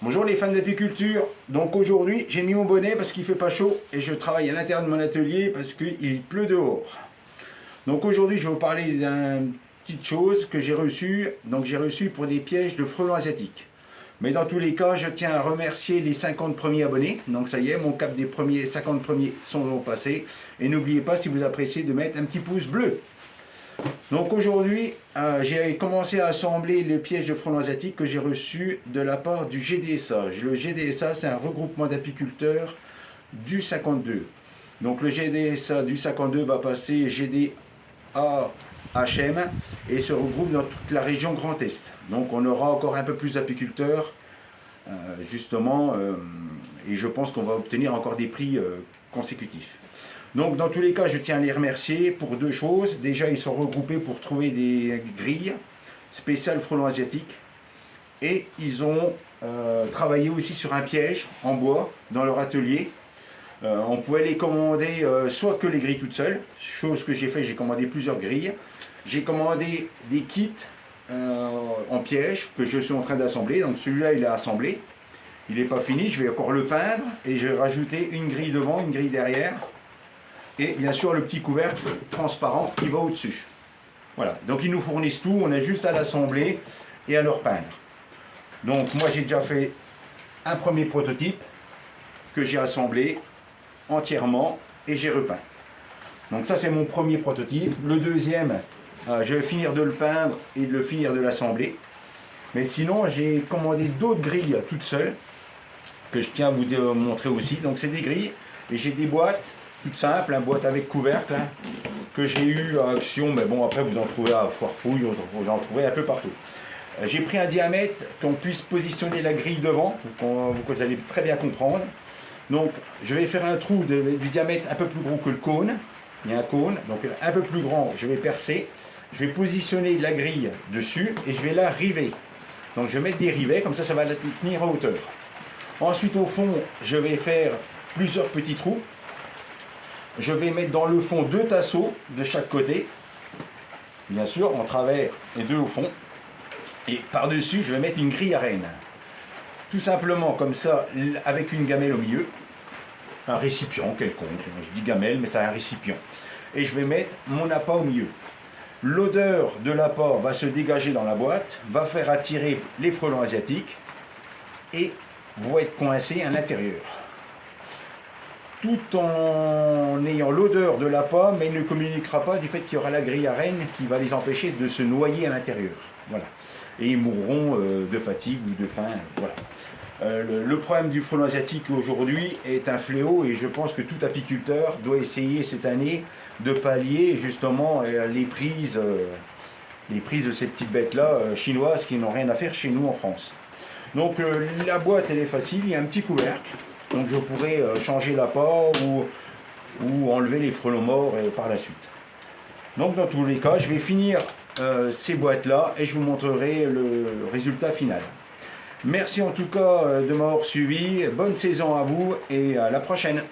Bonjour les fans d'apiculture. Donc aujourd'hui j'ai mis mon bonnet parce qu'il fait pas chaud et je travaille à l'intérieur de mon atelier parce qu'il pleut dehors. Donc aujourd'hui je vais vous parler d'une petite chose que j'ai reçue. Donc j'ai reçu pour des pièges de frelons asiatiques. Mais dans tous les cas je tiens à remercier les 50 premiers abonnés. Donc ça y est, mon cap des premiers 50 premiers sont passés. Et n'oubliez pas, si vous appréciez, de mettre un petit pouce bleu. Donc aujourd'hui, j'ai commencé à assembler les pièges de frelons asiatiques que j'ai reçus de la part du GDSA. Le GDSA, c'est un regroupement d'apiculteurs du 52. Donc le GDSA du 52 va passer GDA HM et se regroupe dans toute la région Grand Est. Donc on aura encore un peu plus d'apiculteurs, justement, et je pense qu'on va obtenir encore des prix consécutifs. Donc dans tous les cas, je tiens à les remercier pour deux choses. Déjà, ils sont regroupés pour trouver des grilles spéciales frelons asiatiques. Et ils ont travaillé aussi sur un piège en bois dans leur atelier. On pouvait les commander soit que les grilles toutes seules, chose que j'ai fait, j'ai commandé plusieurs grilles. J'ai commandé des kits en piège que je suis en train d'assembler. Donc celui-là, il est assemblé. Il n'est pas fini, je vais encore le peindre et je vais rajouter une grille devant, une grille derrière. Et bien sûr le petit couvercle transparent qui va au-dessus. Voilà, donc ils nous fournissent tout, on a juste à l'assembler et à le repeindre. Donc moi j'ai déjà fait un premier prototype que j'ai assemblé entièrement et j'ai repeint. Donc ça c'est mon premier prototype. Le deuxième, je vais finir de le peindre et de le finir de l'assembler. Mais sinon j'ai commandé d'autres grilles toutes seules que je tiens à vous montrer aussi. Donc c'est des grilles et j'ai des boîtes toute simple, une boîte avec couvercle que j'ai eu à Action, mais bon après vous en trouvez à Foirefouille, vous en trouvez un peu partout. J'ai pris un diamètre qu'on puisse positionner la grille devant, vous allez très bien comprendre. Donc je vais faire un trou du diamètre un peu plus gros que le cône, il y a un cône, donc un peu plus grand, je vais percer, je vais positionner la grille dessus et je vais la river. Donc je vais mettre des rivets, comme ça va la tenir à hauteur. Ensuite au fond, je vais faire plusieurs petits trous. Je vais mettre dans le fond deux tasseaux de chaque côté, bien sûr en travers et deux au fond. Et par-dessus, je vais mettre une grille à renne. Tout simplement comme ça, avec une gamelle au milieu, un récipient quelconque. Je dis gamelle, mais c'est un récipient. Et je vais mettre mon appât au milieu. L'odeur de l'appât va se dégager dans la boîte, va faire attirer les frelons asiatiques et vont être coincés à l'intérieur. Tout en ayant l'odeur de l'appât, mais il ne communiquera pas du fait qu'il y aura la grille à renne qui va les empêcher de se noyer à l'intérieur. Voilà. Et ils mourront de fatigue ou de faim. Voilà. Le problème du frelon asiatique aujourd'hui est un fléau et je pense que tout apiculteur doit essayer cette année de pallier justement les prises de ces petites bêtes-là chinoises qui n'ont rien à faire chez nous en France. Donc la boîte elle est facile, il y a un petit couvercle. Donc je pourrais changer l'appât ou enlever les frelons morts par la suite. Donc dans tous les cas, je vais finir ces boîtes-là et je vous montrerai le résultat final. Merci en tout cas de m'avoir suivi, bonne saison à vous et à la prochaine.